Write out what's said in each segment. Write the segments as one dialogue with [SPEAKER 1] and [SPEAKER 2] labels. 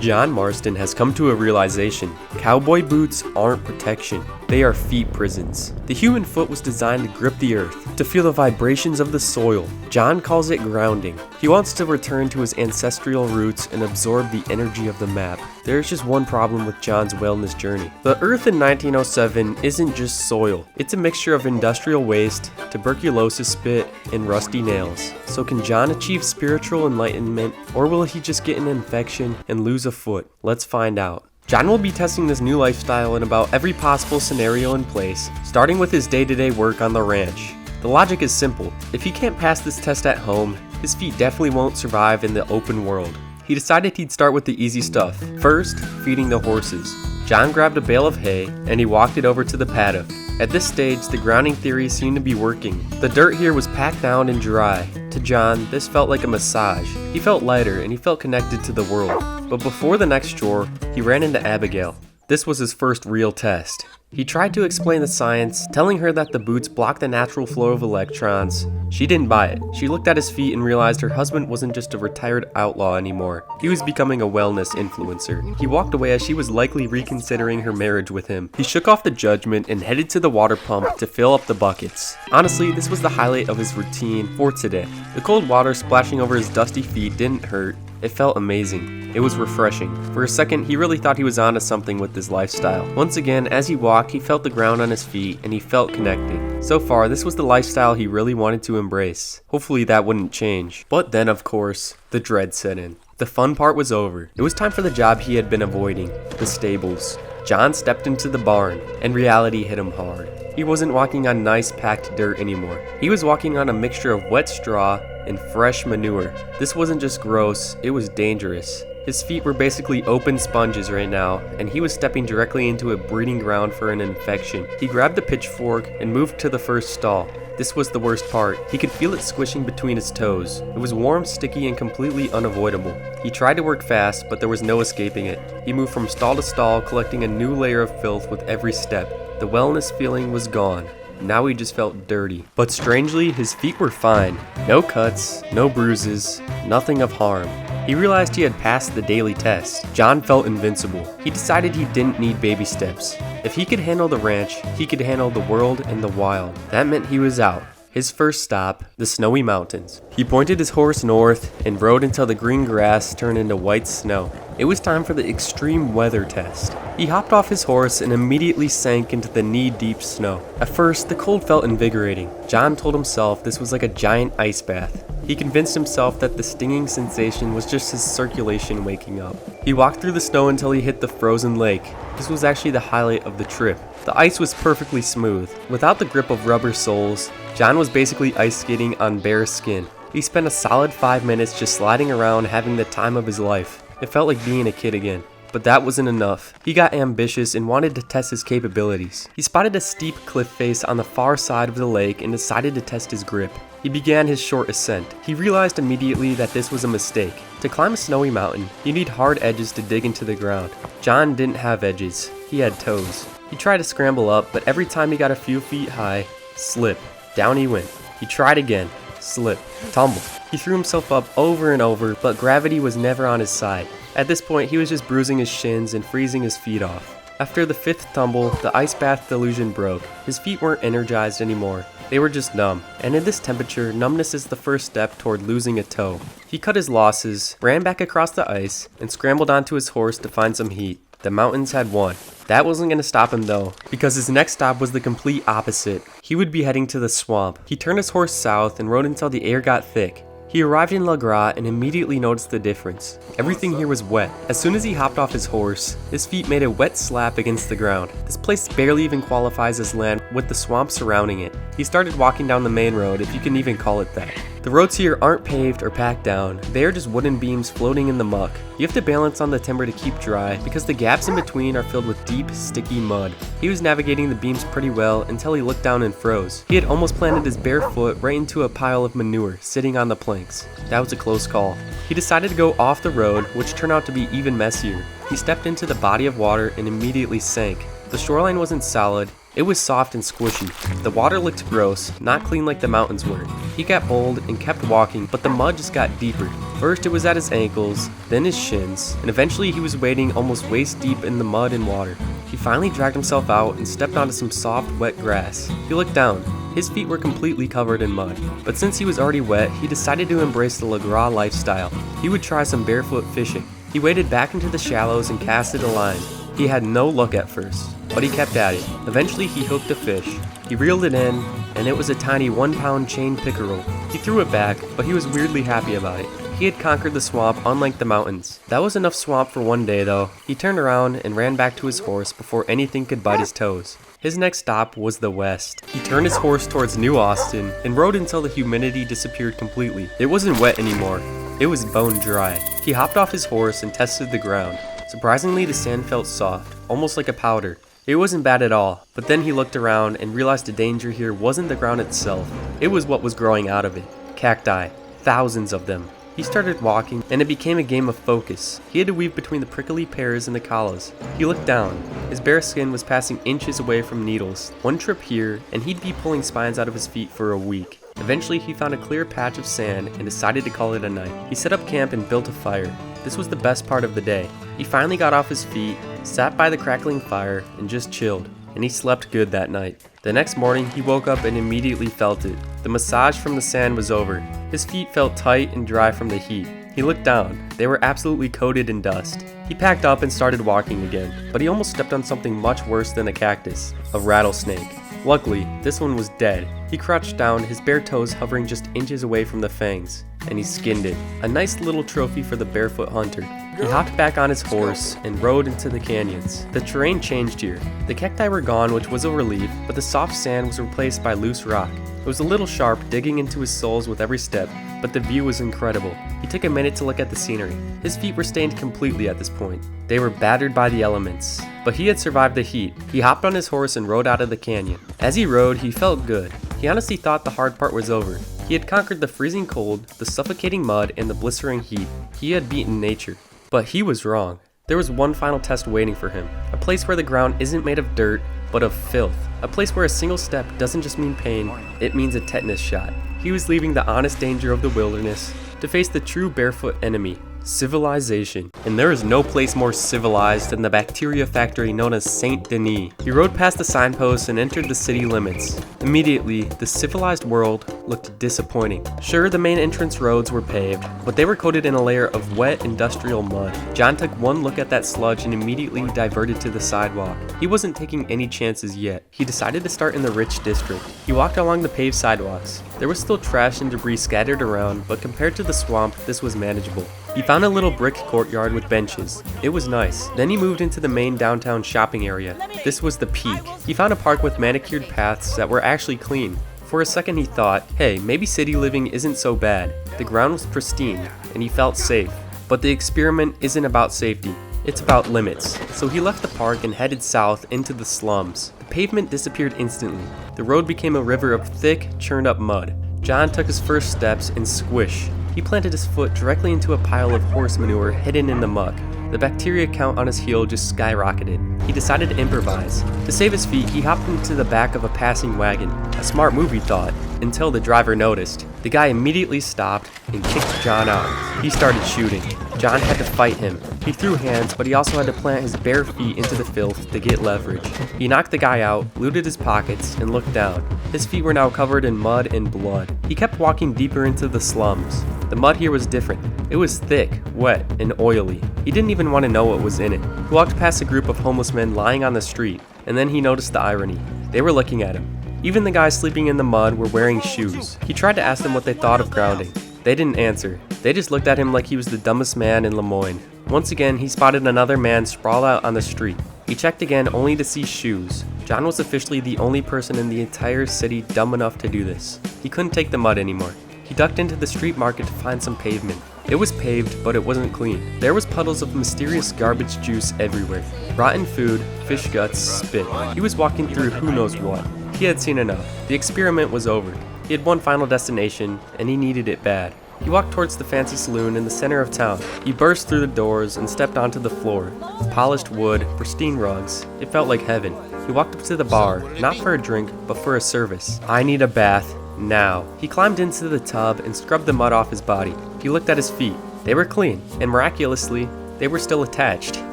[SPEAKER 1] John Marston has come to a realization. Cowboy boots aren't protection, they are feet prisons. The human foot was designed to grip the earth, to feel the vibrations of the soil. John calls it grounding. He wants to return to his ancestral roots and absorb the energy of the map. There's just one problem with John's wellness journey. The earth in 1907 isn't just soil. It's a mixture of industrial waste, tuberculosis spit, and rusty nails. So can John achieve spiritual enlightenment, or will he just get an infection and lose a foot? Let's find out. John will be testing this new lifestyle in about every possible scenario in place, starting with his day-to-day work on the ranch. The logic is simple. If he can't pass this test at home, his feet definitely won't survive in the open world. He decided he'd start with the easy stuff. First, feeding the horses. John grabbed a bale of hay and he walked it over to the paddock. At this stage, the grounding theory seemed to be working. The dirt here was packed down and dry. To John, this felt like a massage. He felt lighter and he felt connected to the world. But before the next chore, he ran into Abigail. This was his first real test. He tried to explain the science, telling her that the boots block the natural flow of electrons. She didn't buy it. She looked at his feet and realized her husband wasn't just a retired outlaw anymore. He was becoming a wellness influencer. He walked away as she was likely reconsidering her marriage with him. He shook off the judgment and headed to the water pump to fill up the buckets. Honestly, this was the highlight of his routine for today. The cold water splashing over his dusty feet didn't hurt. It felt amazing. It was refreshing. For a second, he really thought he was onto something with this lifestyle. Once again, as he walked, he felt the ground on his feet and he felt connected. So far, this was the lifestyle he really wanted to embrace. Hopefully that wouldn't change. But then, of course, the dread set in. The fun part was over. It was time for the job he had been avoiding, the stables. John stepped into the barn, and reality hit him hard. He wasn't walking on nice packed dirt anymore. He was walking on a mixture of wet straw and fresh manure. This wasn't just gross, it was dangerous. His feet were basically open sponges right now, and he was stepping directly into a breeding ground for an infection. He grabbed the pitchfork and moved to the first stall. This was the worst part. He could feel it squishing between his toes. It was warm, sticky, and completely unavoidable. He tried to work fast, but there was no escaping it. He moved from stall to stall, collecting a new layer of filth with every step. The wellness feeling was gone. Now he just felt dirty. But strangely, his feet were fine. No cuts, no bruises, nothing of harm. He realized he had passed the daily test. John felt invincible. He decided he didn't need baby steps. If he could handle the ranch, he could handle the world and the wild. That meant he was out. His first stop, the snowy mountains. He pointed his horse north and rode until the green grass turned into white snow. It was time for the extreme weather test. He hopped off his horse and immediately sank into the knee-deep snow. At first, the cold felt invigorating. John told himself this was like a giant ice bath. He convinced himself that the stinging sensation was just his circulation waking up. He walked through the snow until he hit the frozen lake. This was actually the highlight of the trip. The ice was perfectly smooth. Without the grip of rubber soles, John was basically ice skating on bare skin. He spent a solid 5 minutes just sliding around, having the time of his life. It felt like being a kid again. But that wasn't enough. He got ambitious and wanted to test his capabilities. He spotted a steep cliff face on the far side of the lake and decided to test his grip. He began his short ascent. He realized immediately that this was a mistake. To climb a snowy mountain, you need hard edges to dig into the ground. John didn't have edges. He had toes. He tried to scramble up, but every time he got a few feet high, slip. Down he went. He tried again. Slip. Tumble. He threw himself up over and over, but gravity was never on his side. At this point, he was just bruising his shins and freezing his feet off. After the fifth tumble, the ice bath delusion broke. His feet weren't energized anymore. They were just numb. And in this temperature, numbness is the first step toward losing a toe. He cut his losses, ran back across the ice, and scrambled onto his horse to find some heat. The mountains had won. That wasn't going to stop him though, because his next stop was the complete opposite. He would be heading to the swamp. He turned his horse south and rode until the air got thick. He arrived in La Gras and immediately noticed the difference. Everything here was wet. As soon as he hopped off his horse, his feet made a wet slap against the ground. This place barely even qualifies as land with the swamp surrounding it. He started walking down the main road, if you can even call it that. The roads here aren't paved or packed down. They are just wooden beams floating in the muck. You have to balance on the timber to keep dry because the gaps in between are filled with deep, sticky mud. He was navigating the beams pretty well until he looked down and froze. He had almost planted his bare foot right into a pile of manure sitting on the planks. That was a close call. He decided to go off the road, which turned out to be even messier. He stepped into the body of water and immediately sank. The shoreline wasn't solid. It was soft and squishy. The water looked gross, not clean like the mountains were. He got bold and kept walking, but the mud just got deeper. First it was at his ankles, then his shins, and eventually he was wading almost waist deep in the mud and water. He finally dragged himself out and stepped onto some soft, wet grass. He looked down. His feet were completely covered in mud, but since he was already wet, he decided to embrace the LeGras lifestyle. He would try some barefoot fishing. He waded back into the shallows and casted a line. He had no luck at first, but he kept at it. Eventually he hooked a fish. He reeled it in, and it was a tiny 1-pound chain pickerel. He threw it back, but he was weirdly happy about it. He had conquered the swamp unlike the mountains. That was enough swamp for one day though. He turned around and ran back to his horse before anything could bite his toes. His next stop was the west. He turned his horse towards New Austin and rode until the humidity disappeared completely. It wasn't wet anymore. It was bone dry. He hopped off his horse and tested the ground. Surprisingly, the sand felt soft, almost like a powder. It wasn't bad at all, but then he looked around and realized the danger here wasn't the ground itself. It was what was growing out of it. Cacti. Thousands of them. He started walking, and it became a game of focus. He had to weave between the prickly pears and the collas. He looked down. His bare skin was passing inches away from needles. One trip here, and he'd be pulling spines out of his feet for a week. Eventually, he found a clear patch of sand and decided to call it a night. He set up camp and built a fire. This was the best part of the day. He finally got off his feet, sat by the crackling fire, and just chilled. And he slept good that night. The next morning, he woke up and immediately felt it. The massage from the sand was over. His feet felt tight and dry from the heat. He looked down. They were absolutely coated in dust. He packed up and started walking again, but he almost stepped on something much worse than a cactus, a rattlesnake. Luckily, this one was dead. He crouched down, his bare toes hovering just inches away from the fangs, and he skinned it. A nice little trophy for the barefoot hunter. He hopped back on his horse and rode into the canyons. The terrain changed here. The cacti were gone, which was a relief, but the soft sand was replaced by loose rock. It was a little sharp, digging into his soles with every step, but the view was incredible. He took a minute to look at the scenery. His feet were stained completely at this point. They were battered by the elements, but he had survived the heat. He hopped on his horse and rode out of the canyon. As he rode, he felt good. He honestly thought the hard part was over. He had conquered the freezing cold, the suffocating mud, and the blistering heat. He had beaten nature. But he was wrong. There was one final test waiting for him. A place where the ground isn't made of dirt, but of filth. A place where a single step doesn't just mean pain, it means a tetanus shot. He was leaving the honest danger of the wilderness to face the true barefoot enemy, civilization. And there is no place more civilized than the bacteria factory known as St. Denis. He rode past the signposts and entered the city limits. Immediately, the civilized world looked disappointing. Sure, the main entrance roads were paved, but they were coated in a layer of wet industrial mud. John took one look at that sludge and immediately diverted to the sidewalk. He wasn't taking any chances yet. He decided to start in the rich district. He walked along the paved sidewalks. There was still trash and debris scattered around, but compared to the swamp, this was manageable. He found a little brick courtyard with benches. It was nice. Then he moved into the main downtown shopping area. This was the peak. He found a park with manicured paths that were actually clean. For a second he thought, hey, maybe city living isn't so bad. The ground was pristine, and he felt safe. But the experiment isn't about safety. It's about limits. So he left the park and headed south into the slums. The pavement disappeared instantly. The road became a river of thick, churned up mud. John took his first steps and squish. He planted his foot directly into a pile of horse manure hidden in the muck. The bacteria count on his heel just skyrocketed. He decided to improvise. To save his feet, he hopped into the back of a passing wagon. A smart move, he thought, until the driver noticed. The guy immediately stopped and kicked John out. He started shooting. John had to fight him. He threw hands, but he also had to plant his bare feet into the filth to get leverage. He knocked the guy out, looted his pockets, and looked down. His feet were now covered in mud and blood. He kept walking deeper into the slums. The mud here was different. It was thick, wet, and oily. He didn't even want to know what was in it. He walked past a group of homeless men lying on the street, and then he noticed the irony. They were looking at him. Even the guys sleeping in the mud were wearing shoes. He tried to ask them what they thought of grounding. They didn't answer. They just looked at him like he was the dumbest man in Lemoyne. Once again, he spotted another man sprawled out on the street. He checked again only to see shoes. John was officially the only person in the entire city dumb enough to do this. He couldn't take the mud anymore. He ducked into the street market to find some pavement. It was paved, but it wasn't clean. There was puddles of mysterious garbage juice everywhere. Rotten food, fish guts, spit. He was walking through who knows what. He had seen enough. The experiment was over. He had one final destination, and he needed it bad. He walked towards the fancy saloon in the center of town. He burst through the doors and stepped onto the floor. Polished wood, pristine rugs. It felt like heaven. He walked up to the bar, not for a drink, but for a service. I need a bath. Now. He climbed into the tub and scrubbed the mud off his body. He looked at his feet. They were clean, and miraculously, they were still attached.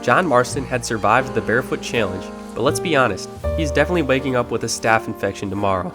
[SPEAKER 1] John Marston had survived the Barefoot challenge, but let's be honest, he's definitely waking up with a staph infection tomorrow.